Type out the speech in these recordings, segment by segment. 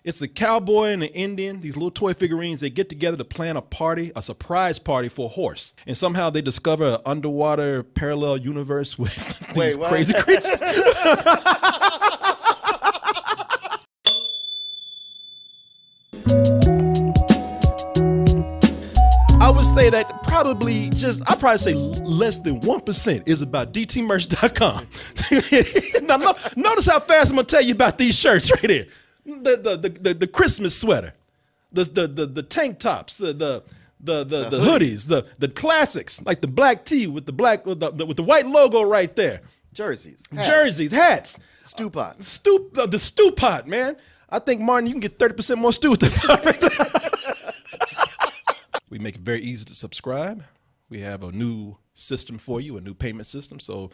It's the cowboy and the Indian, these little toy figurines. They get together to plan a party, a surprise party for a horse. And somehow they discover an underwater parallel universe with these crazy creatures. I would say that I'd probably say less than 1% is about dtmerch.com. Now, notice how fast I'm going to tell you about these shirts right here. The Christmas sweater, the tank tops, the hoodies, the classics like the black tee with the white logo right there. Jerseys, hats, stew pots, the stew pot, man. I think Martin, you can get 30% more stew with the pot right there. We make it very easy to subscribe. We have a new system for you, a new payment system. So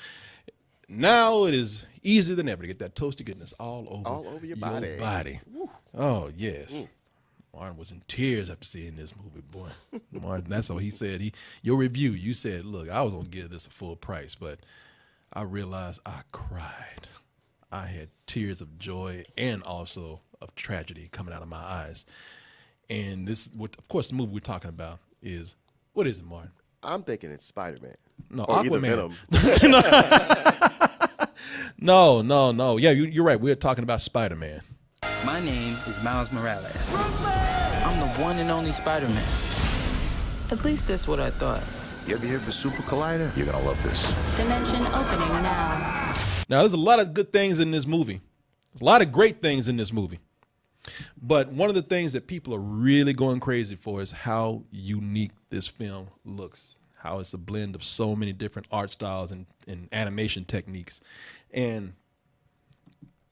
now it is easier than ever to get that toasty goodness all over your body. Oh, yes. Martin was in tears after seeing this movie, boy. Martin, that's what he said. Your review, you said, look, I was going to give this a full price, but I realized I cried. I had tears of joy and also of tragedy coming out of my eyes. And this, of course, the movie we're talking about is, what is it, Martin? I'm thinking it's Spider-Man. No, or Aquaman. Venom. No. Yeah, you're right. We're talking about Spider-Man. My name is Miles Morales. I'm the one and only Spider-Man. At least that's what I thought. You ever hear of the Super Collider? You're gonna love this. Dimension opening now. Now, there's a lot of good things in this movie. There's a lot of great things in this movie. But one of the things that people are really going crazy for is how unique this film looks, how it's a blend of so many different art styles and animation techniques. And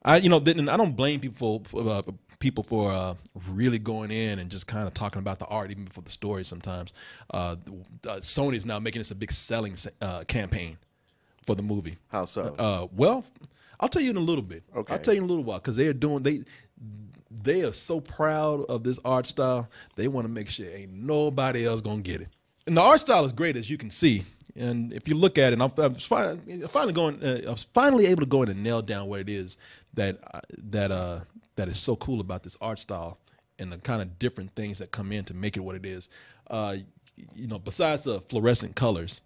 I don't blame people for really going in and just kind of talking about the art even before the story sometimes. Sony is now making this a big selling campaign for the movie. How so? Well, I'll tell you in a little bit. Okay. I'll tell you in a little while because they are so proud of this art style. They want to make sure ain't nobody else gonna get it. And the art style is great, as you can see. And if you look at it, I was finally able to go in and nail down what it is that is so cool about this art style and the kind of different things that come in to make it what it is. Besides the fluorescent colors,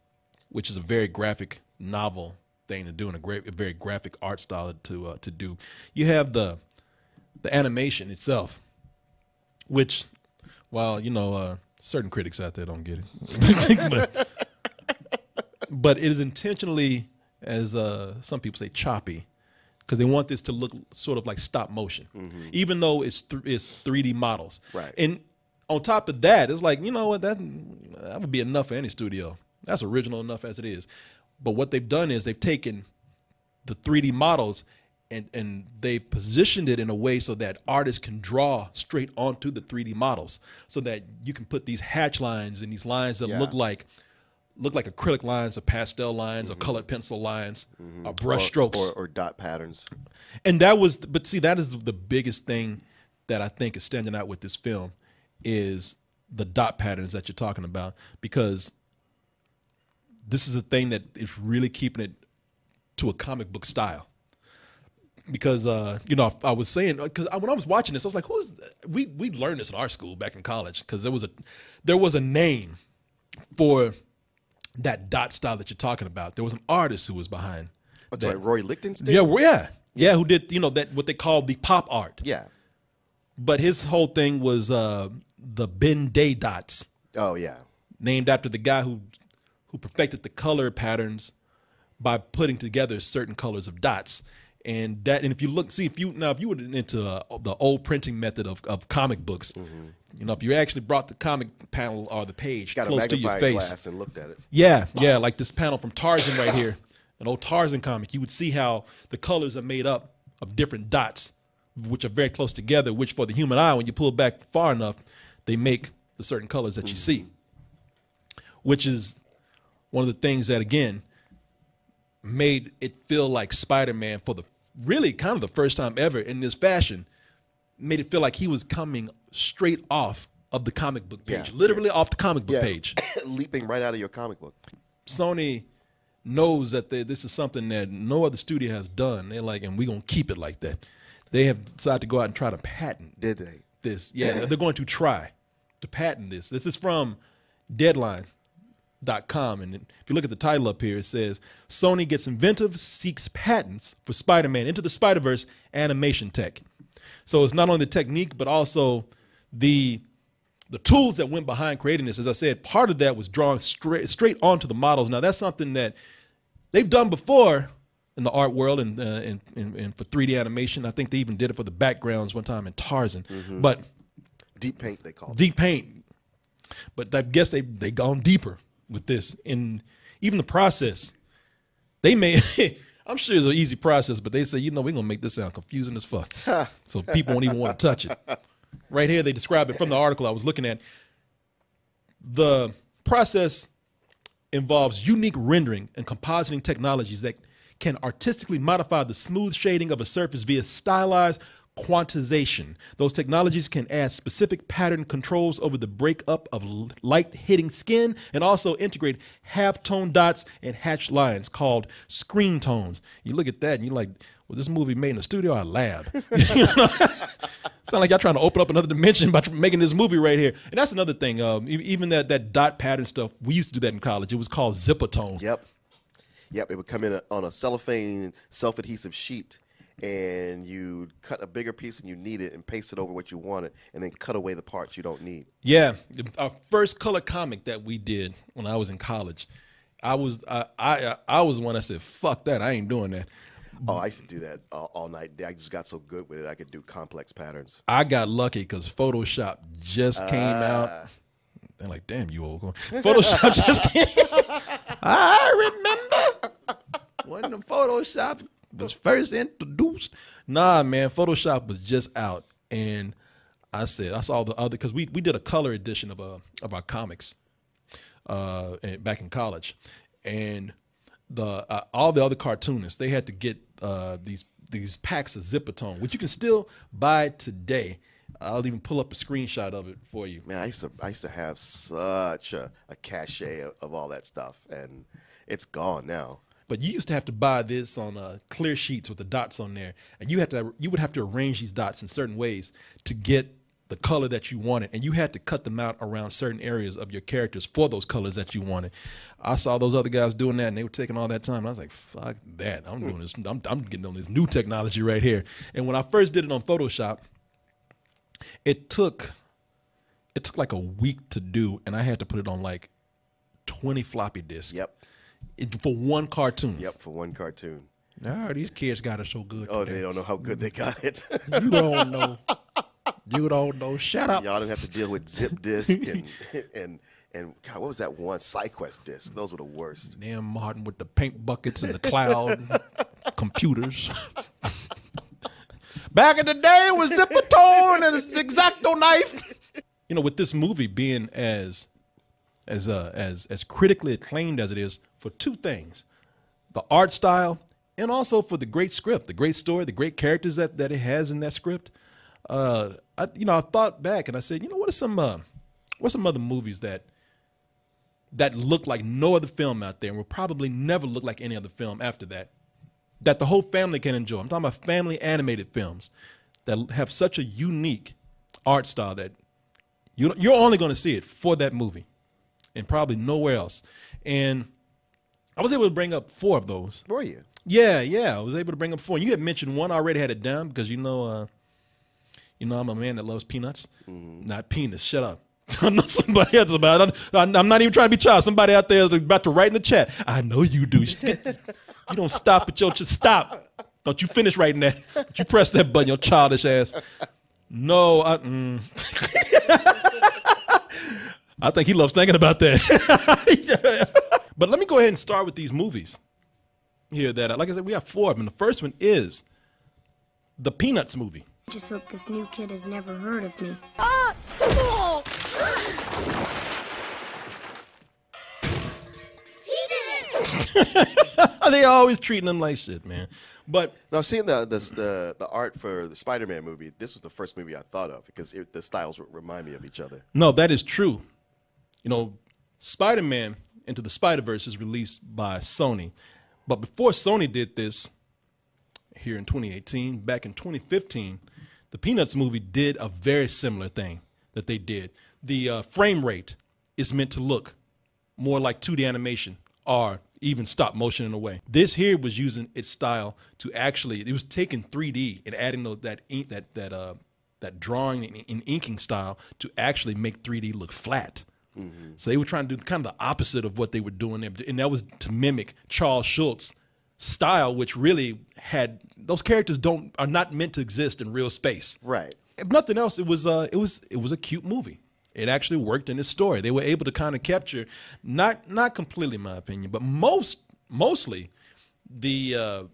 which is a very graphic novel thing to do and a very graphic art style to do, you have the animation itself, which, while certain critics out there don't get it, but it is intentionally, as some people say, choppy, because they want this to look sort of like stop motion, even though it's 3D models. Right. And on top of that, it's like, you know what, that would be enough for any studio. That's original enough as it is. But what they've done is they've taken the 3D models and they've positioned it in a way so that artists can draw straight onto the 3D models, so that you can put these hatch lines and these lines that look like acrylic lines or pastel lines or colored pencil lines or brush strokes or dot patterns. And that is the biggest thing that I think is standing out with this film is the dot patterns that you're talking about, because this is a thing that is really keeping it to a comic book style. Because I was saying, because when I was watching this, I was like, we learned this in our school back in college, because there was a name for that dot style that you're talking about. There was an artist who was behind. What's that, Roy Lichtenstein? Yeah, who did that what they called the pop art. Yeah. But his whole thing was the Ben Day dots. Oh yeah. Named after the guy who perfected the color patterns by putting together certain colors of dots. And if you were into the old printing method of comic books, if you actually brought the comic panel or the page close to your face, glass and looked at it. Yeah, like this panel from Tarzan right here, an old Tarzan comic, you would see how the colors are made up of different dots, which are very close together, which for the human eye, when you pull back far enough, they make the certain colors that you see, which is one of the things that, again, made it feel like Spider-Man for the really kind of the first time ever in this fashion, made it feel like he was coming straight off of the comic book page, literally off the comic book page. Leaping right out of your comic book. Sony knows that this is something that no other studio has done. They're like, and we're going to keep it like that. They have decided to go out and try to patent Did they? this. Yeah, they're going to try to patent this. This is from Deadline.com. And if you look at the title up here, it says, Sony gets inventive, seeks patents for Spider-Man Into the Spider-Verse animation tech. So it's not only the technique, but also the tools that went behind creating this. As I said, part of that was drawing straight onto the models. Now, that's something that they've done before in the art world and for 3D animation. I think they even did it for the backgrounds one time in Tarzan. But Deep paint, they call it. deep paint. But I guess they gone deeper with this. And even the process, they made, I'm sure it's an easy process, but they say, you know, we're going to make this sound confusing as fuck. So people won't even want to touch it. Right here, they describe it from the article I was looking at. The process involves unique rendering and compositing technologies that can artistically modify the smooth shading of a surface via stylized quantization. Those technologies can add specific pattern controls over the breakup of light hitting skin and also integrate half-tone dots and hatched lines called screen tones. You look at that and you're like, was this movie made in a studio or a lab? You know? Sound like y'all trying to open up another dimension by making this movie right here. And that's another thing. Even that dot pattern stuff, we used to do that in college. It was called zipper-tone. Yep. It would come in on a cellophane self-adhesive sheet, and you cut a bigger piece and you need it and paste it over what you wanted, and then cut away the parts you don't need. Yeah, our first color comic that we did when I was in college, I was the one that said, "Fuck that, I ain't doing that." Oh, I used to do that all night. I just got so good with it, I could do complex patterns. I got lucky because Photoshop just came out. They're like, damn, you old. Photoshop just came out. I remember when the Photoshop was first introduced. Nah, man, Photoshop was just out. And I saw the other, because we did a color edition of our comics back in college. And all the other cartoonists, they had to get these packs of Zipper-Tone, which you can still buy today. I'll even pull up a screenshot of it for you. Man, I used to have such a cachet of all that stuff, and it's gone now. But you used to have to buy this on clear sheets with the dots on there, and you would have to arrange these dots in certain ways to get the color that you wanted, and you had to cut them out around certain areas of your characters for those colors that you wanted. I saw those other guys doing that, and they were taking all that time. And I was like, "Fuck that! I'm doing this. I'm getting on this new technology right here." And when I first did it on Photoshop, it took like a week to do, and I had to put it on like 20 floppy disks. Yep. For one cartoon. Yep, for one cartoon. Nah, these kids got it so good. Oh, today. they don't know how good they got it. You don't know. You don't know. Shut up. Y'all didn't have to deal with zip disk and God, what was that one? SideQuest disc. Those were the worst. Damn Martin with the paint buckets and the cloud computers. Back in the day, it was Zipper-Tone and an X-Acto knife. You know, with this movie being as critically acclaimed as it is for two things: the art style and also for the great script, the great story, the great characters that it has in that script. I thought back and I said, you know, what's some other movies that look like no other film out there and will probably never look like any other film after that the whole family can enjoy. I'm talking about family animated films that have such a unique art style that you're only going to see it for that movie and probably nowhere else. And I was able to bring up 4 of those. Were you? Yeah, I was able to bring up 4. And you had mentioned one. I already had it down because I'm a man that loves peanuts, not penis. Shut up. I know somebody else about it. I'm not even trying to be child. Somebody out there is about to write in the chat. I know you do. You don't stop at your stop. Don't you finish writing that. Don't you press that button, your childish ass. No, I think he loves thinking about that. But let me go ahead and start with these movies here that, like I said, we have 4 of them. The first one is the Peanuts movie. I just hope this new kid has never heard of me. He did it! They always treating them like shit, man. But now, seeing the art for the Spider-Man movie, this was the first movie I thought of because the styles remind me of each other. No, that is true. You know, Spider-Man Into the Spider-Verse is released by Sony. But before Sony did this, here in 2018. Back in 2015, the Peanuts movie did a very similar thing that they did. The frame rate is meant to look more like 2D animation or even stop motion in a way. This here was using its style to actually, it was taking 3D and adding that drawing and inking style to actually make 3D look flat. Mm-hmm. So they were trying to do kind of the opposite of what they were doing there, and that was to mimic Charles Schulz's style, which really had those characters are not meant to exist in real space. Right. If nothing else, it was a cute movie. It actually worked in its story. They were able to kind of capture, not completely, in my opinion, but mostly the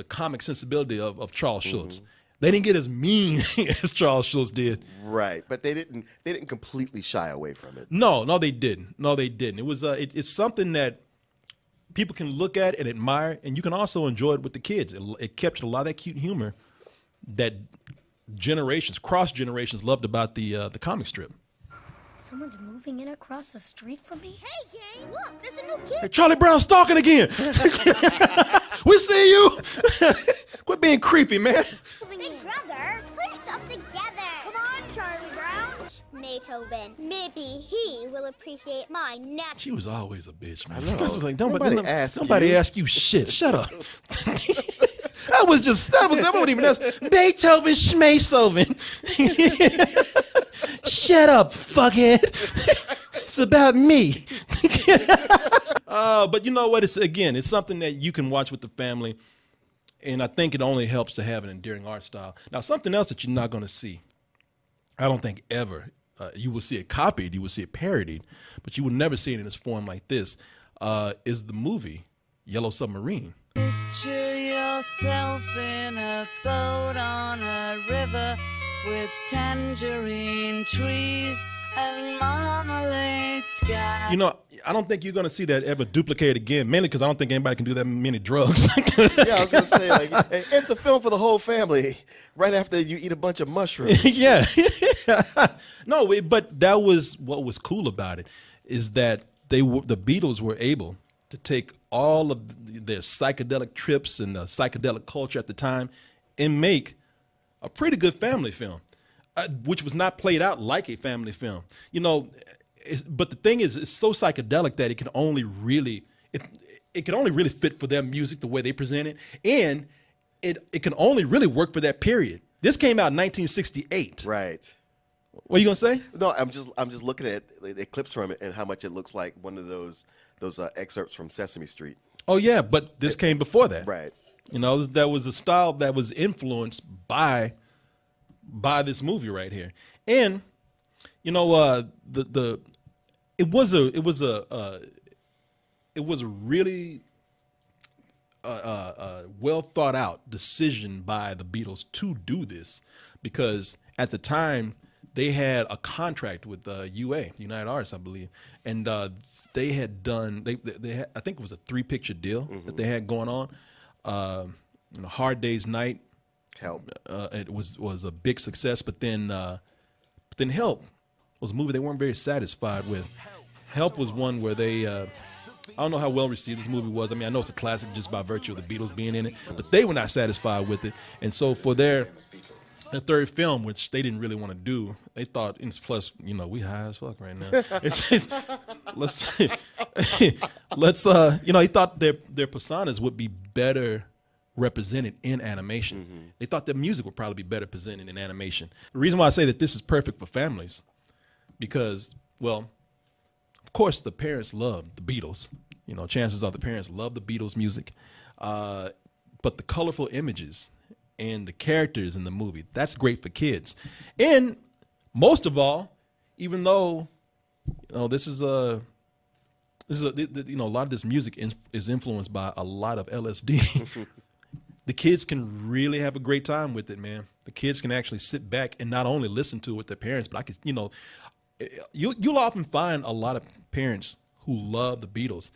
comic sensibility of Charles Schulz. Mm-hmm. They didn't get as mean as Charles Schulz did. Right, but they didn't completely shy away from it. No, they didn't. No, they didn't. It was it's something that people can look at and admire, and you can also enjoy it with the kids. It captured a lot of that cute humor that cross generations loved about the comic strip. Someone's moving in across the street from me? Hey, gang, look, there's a new kid. Hey, Charlie Brown's stalking again. We see you. Quit being creepy, man. Big brother, put yourself together. Come on, Charlie Brown. Beethoven, maybe he will appreciate my natural. She was always a bitch, man. I know. Was like, nobody asked you shit. Shut up. That wasn't even us. Beethoven, Schmeishoven. Shut up, fuckhead. It's about me. But you know what? It's something that you can watch with the family, and I think it only helps to have an endearing art style. Now, something else that you're not going to see, I don't think ever. You will see it copied, you will see it parodied, but you will never see it in its form like this, is the movie Yellow Submarine. Picture yourself in a boat on a river with tangerine trees and marmalade sky. You know, I don't think you're going to see that ever duplicated again, mainly because I don't think anybody can do that many drugs. Yeah, I was going to say, like, it's a film for the whole family right after you eat a bunch of mushrooms. Yeah. No, but that was what was cool about it, is that the Beatles were able to take all of their psychedelic trips and the psychedelic culture at the time and make a pretty good family film, which was not played out like a family film. You know, but the thing is, it's so psychedelic that it can only really fit for their music the way they present it, and it can only really work for that period. This came out in 1968. Right. What are you gonna say? No, I'm just looking at the clips from it and how much it looks like one of those excerpts from Sesame Street. Oh yeah, but this came before that. Right. You know, that was a style that was influenced by this movie right here. And you know, it was a really well thought out decision by the Beatles to do this, because at the time they had a contract with UA, United Artists, I believe, and they had done they had, I think it was a 3-picture deal that they had going on. You know, Hard Day's Night, Help. It was a big success, but then Help was a movie they weren't very satisfied with. Help was one where they I don't know how well received this movie was. I mean, I know it's a classic just by virtue of the Beatles being in it, but they were not satisfied with it, and so for their third film, which they didn't really want to do, they thought, and plus, you know, we high as fuck right now. let's you know, he thought their personas would be better represented in animation. They thought their music would probably be better presented in animation. The reason why I say that this is perfect for families, because, well, of course the parents love the Beatles. You know, chances are the parents love the Beatles music, but the colorful images and the characters in the movie, that's great for kids. And most of all, even though, you know, this is a you know, a lot of this music is influenced by a lot of LSD. The kids can really have a great time with it, man. The kids can actually sit back and not only listen to it with their parents, but you know, you'll often find a lot of parents who love the Beatles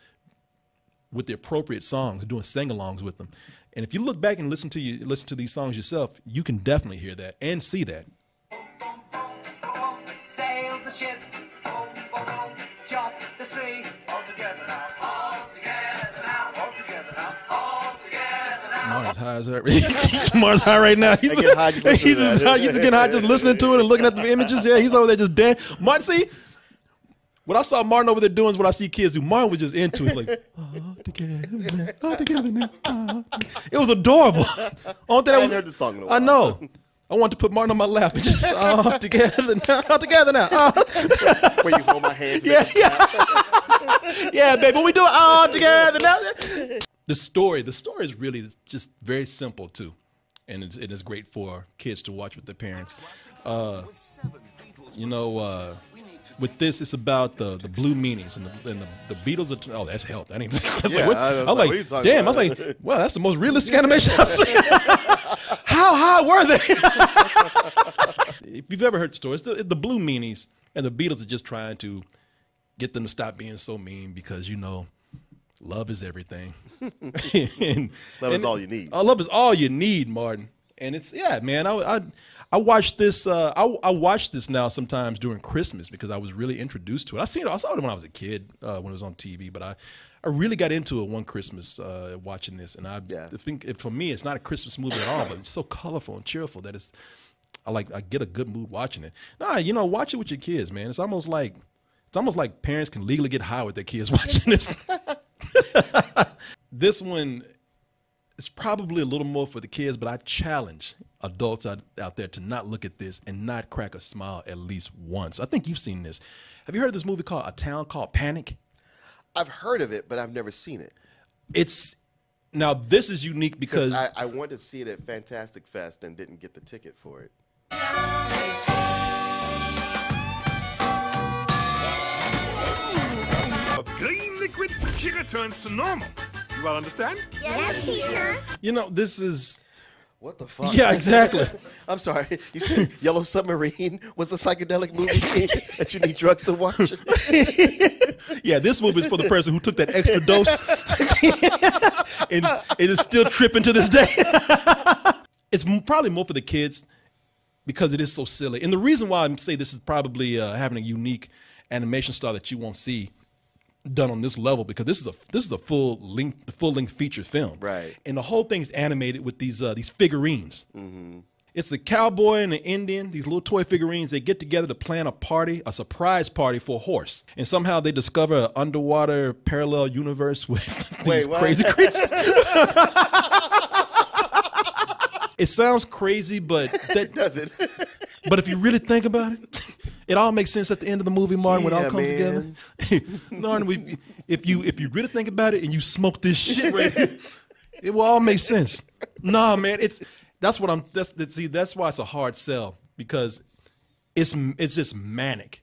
with the appropriate songs, doing sing-alongs with them. And if you look back and listen to these songs yourself, you can definitely hear that and see that. Sail the ship, chop the tree, all together now, all together now, all together now, all together now. And Martin's high as ever. Martin's high right now. He's get high just listening to that. he's getting high just listening to it and looking at the images. Yeah, he's over there just dancing. Martin, see, what I saw Martin over there doing is what I see kids do. Martin was just into it, like, all together now. It was adorable. Only thing I haven't heard the song in a while. I know. I wanted to put Martin on my lap and just all together now. Where you hold my hands. Yeah. Yeah, baby, we do it all together now. The story is really just very simple too, and it is great for kids to watch with their parents. With this, it's about the Blue Meanies and the Beatles. Oh, that's helped. I was like, damn. I was like, wow, that's the most realistic animation I've seen. How high were they? If you've ever heard the story, it's the Blue Meanies and the Beatles are just trying to get them to stop being so mean because love is everything. Love is all you need. Love is all you need, Martin. And it's man. I watched this. I watch this now sometimes during Christmas because I was really introduced to it. I saw it when I was a kid when it was on TV, but I really got into it one Christmas watching this. And I think for me, it's not a Christmas movie at all, but it's so colorful and cheerful that I get a good mood watching it. Nah, watch it with your kids, man. It's almost like parents can legally get high with their kids watching this. This one is probably a little more for the kids, but I challenge adults out there to not look at this and not crack a smile at least once. I think you've seen this. Have you heard of this movie called A Town Called Panic? I've heard of it, but I've never seen it. Now this is unique because I wanted to see it at Fantastic Fest and didn't get the ticket for it. A green liquid, she returns to normal. You all understand? Yes, teacher. This is... What the fuck? Yeah, exactly. I'm sorry. You said Yellow Submarine was the psychedelic movie that you need drugs to watch? Yeah, this movie is for the person who took that extra dose and is still tripping to this day. It's probably more for the kids because it is so silly. And the reason why I say this is probably having a unique animation style that you won't see done on this level because this is a full length feature film, right? And the whole thing's animated with these figurines. Mm-hmm. It's a cowboy and an Indian. These little toy figurines. They get together to plan a surprise party for a horse, and somehow they discover an underwater parallel universe with these crazy creatures. It sounds crazy, but does it? But if you really think about it, it all makes sense at the end of the movie, Martin, when it all comes together. Martin, if you really think about it and you smoke this shit right here, it will all make sense. Nah, man, that's why it's a hard sell because it's just manic.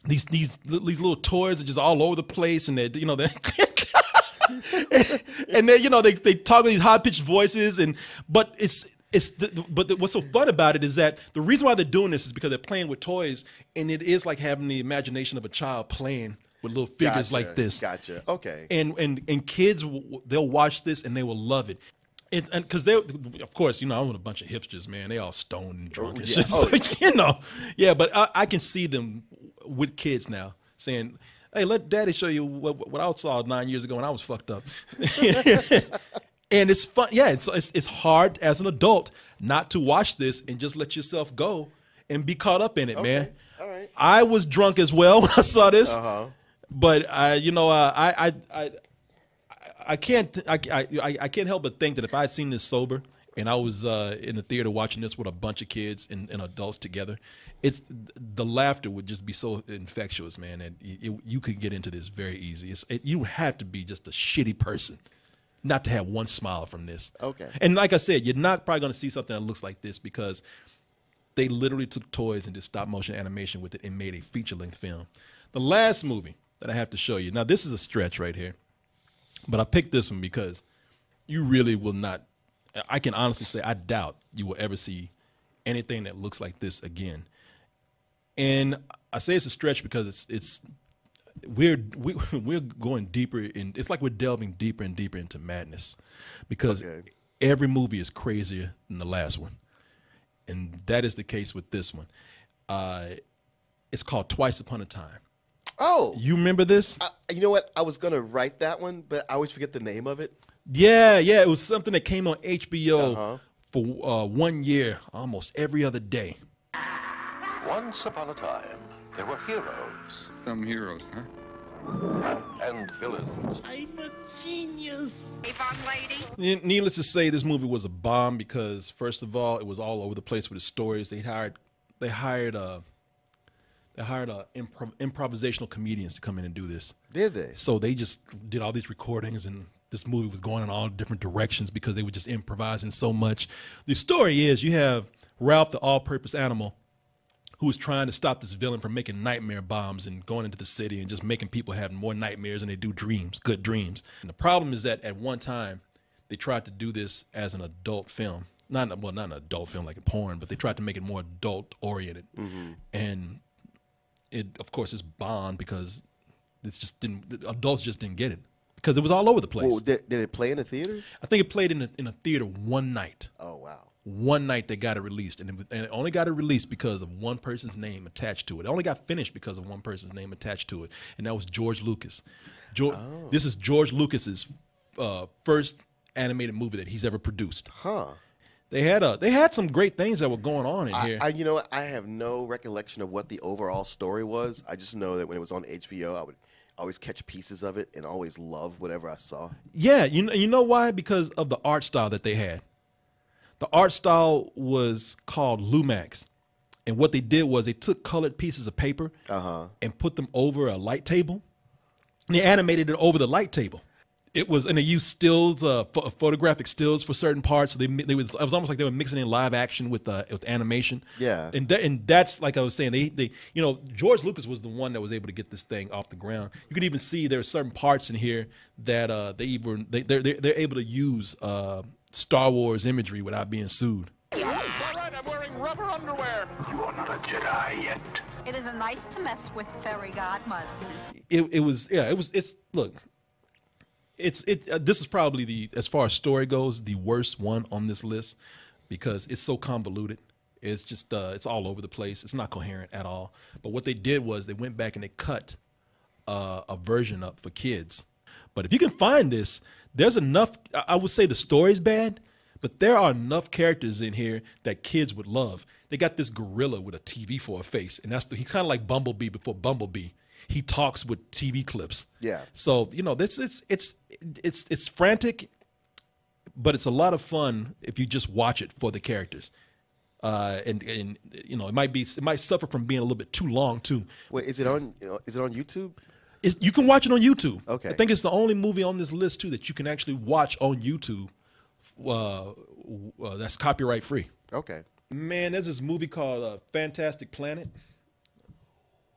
These little toys are just all over the place, and they and then they talk with these high pitched voices, but what's so fun about it is that the reason why they're doing this is because they're playing with toys, and it is like having the imagination of a child playing with little figures like this. Gotcha. Okay. And kids they'll watch this and they will love it. And because they, of course, I'm with a bunch of hipsters, man. They all stoned and drunk and shit. So, yeah. But I can see them with kids now saying, "Hey, let Daddy show you what I saw 9 years ago when I was fucked up." And it's fun. Yeah, it's hard as an adult not to watch this and just let yourself go and be caught up in it, man. All right. I was drunk as well when I saw this, but I can't help but think that if I had seen this sober and I was in the theater watching this with a bunch of kids and adults together, the laughter would just be so infectious, man, and you could get into this very easy. You have to be just a shitty person not to have one smile from this. Okay. And like I said, you're not probably going to see something that looks like this because they literally took toys and did stop motion animation with it and made a feature-length film. The last movie that I have to show you, now this is a stretch right here, but I picked this one because you really will not, I can honestly say I doubt you will ever see anything that looks like this again. And I say it's a stretch because we're going deeper in. It's like we're delving deeper and deeper into madness, because every movie is crazier than the last one, and that is the case with this one. It's called Twice Upon a Time. Oh, you remember this? You know what? I was gonna write that one, but I always forget the name of it. Yeah, it was something that came on HBO for 1 year, almost every other day. Once upon a time, there were heroes. Some heroes, huh? And villains. I'm a genius. Needless to say, this movie was a bomb because, first of all, it was all over the place with the stories. They hired improvisational comedians to come in and do this. Did they? So they just did all these recordings, and this movie was going in all different directions because they were just improvising so much. The story is you have Ralph the all-purpose animal who is trying to stop this villain from making nightmare bombs and going into the city and just making people have more nightmares than they do dreams, good dreams. And the problem is that at one time, they tried to do this as an adult film. Not an adult film like a porn, but they tried to make it more adult-oriented. And it, of course, is bombed because the adults just didn't get it because it was all over the place. Well, did it play in the theaters? I think it played in a theater one night. Oh, wow. One night they got it released, and it only got it released because of one person's name attached to it. It only got finished because of one person's name attached to it, and that was George Lucas. This is George Lucas's first animated movie that he's ever produced. Huh. They had some great things that were going on in here. You know what? I have no recollection of what the overall story was. I just know that when it was on HBO, I would always catch pieces of it and always love whatever I saw. Yeah, you know why? Because of the art style that they had. The art style was called Lumax. And what they did was they took colored pieces of paper and put them over a light table. And they animated it over the light table. It was, and they used stills, photographic stills for certain parts. So it was almost like they were mixing in live action with animation. Yeah. And that's like I was saying, they George Lucas was the one that was able to get this thing off the ground. You can even see there are certain parts in here that they're able to use Star Wars imagery without being sued. All right, I'm wearing rubber underwear. You are not a Jedi yet. It isn't nice to mess with fairy godmothers. This is probably as far as story goes, the worst one on this list because it's so convoluted. It's just it's all over the place. It's not coherent at all. But what they did was they went back and they cut a version up for kids. But if you can find this, there's enough. I would say the story's bad, but there are enough characters in here that kids would love. They got this gorilla with a TV for a face, and he's kind of like Bumblebee before Bumblebee. He talks with TV clips. Yeah. So it's frantic, but it's a lot of fun if you just watch it for the characters. And it might suffer from being a little bit too long too. Wait, is it on YouTube? You can watch it on YouTube. Okay. I think it's the only movie on this list too that you can actually watch on YouTube. That's copyright free. Okay. Man, there's this movie called Fantastic Planet,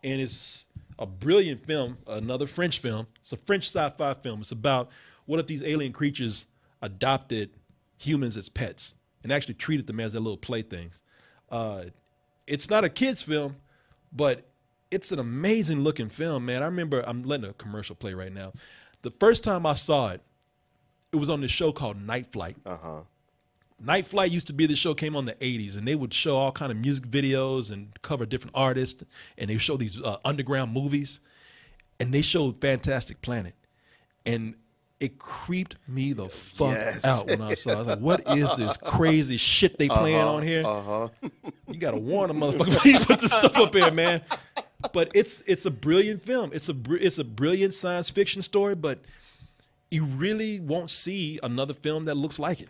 and it's a brilliant film, another French film. It's a French sci-fi film. It's about what if these alien creatures adopted humans as pets and actually treated them as their little playthings. It's not a kid's film, but it's an amazing looking film, man. I remember, I'm letting a commercial play right now. The first time I saw it, it was on this show called Night Flight. Night Flight used to be the show, came on the 80s, and they would show all kind of music videos and cover different artists, and they would show these underground movies, and they showed Fantastic Planet. And it creeped me the fuck out when I saw it. I was like, what is this crazy shit they playing on here? You got to warn a motherfucker when you put this stuff up here, man. But it's a brilliant film. It's a brilliant science fiction story, but you really won't see another film that looks like it.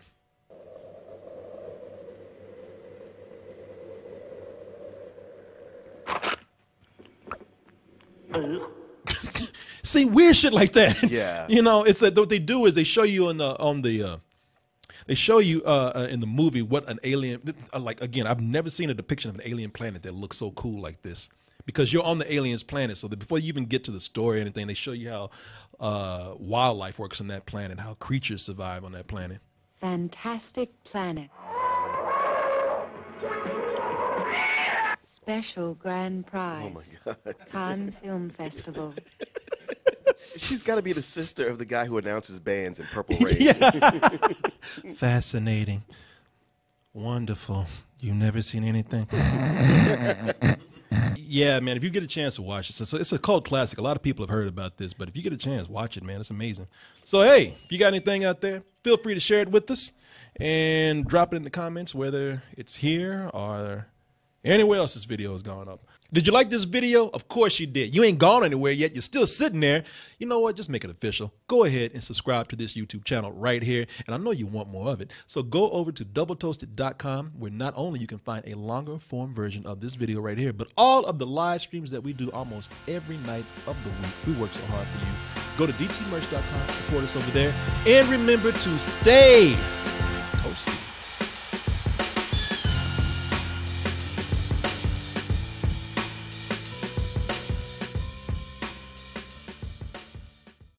See, weird shit like that. Yeah. It's that what they do is they show you in the movie what an alien, like, again, I've never seen a depiction of an alien planet that looks so cool like this, because you're on the alien's planet. So that before you even get to the story or anything, they show you how wildlife works on that planet, how creatures survive on that planet. Fantastic Planet. Special grand prize. Oh my God. Cannes Film Festival. She's got to be the sister of the guy who announces bands in Purple Rain. Fascinating. Wonderful. You've never seen anything. Yeah, man, if you get a chance to watch it, it's a cult classic. A lot of people have heard about this, but if you get a chance, watch it, man. It's amazing. So, hey, if you got anything out there, feel free to share it with us and drop it in the comments, whether it's here or anywhere else this video has gone up. Did you like this video? Of course you did. You ain't gone anywhere yet. You're still sitting there. You know what? Just make it official. Go ahead and subscribe to this YouTube channel right here. And I know you want more of it. So go over to doubletoasted.com, where not only you can find a longer form version of this video right here, but all of the live streams that we do almost every night of the week. We work so hard for you. Go to dtmerch.com, support us over there. And remember to stay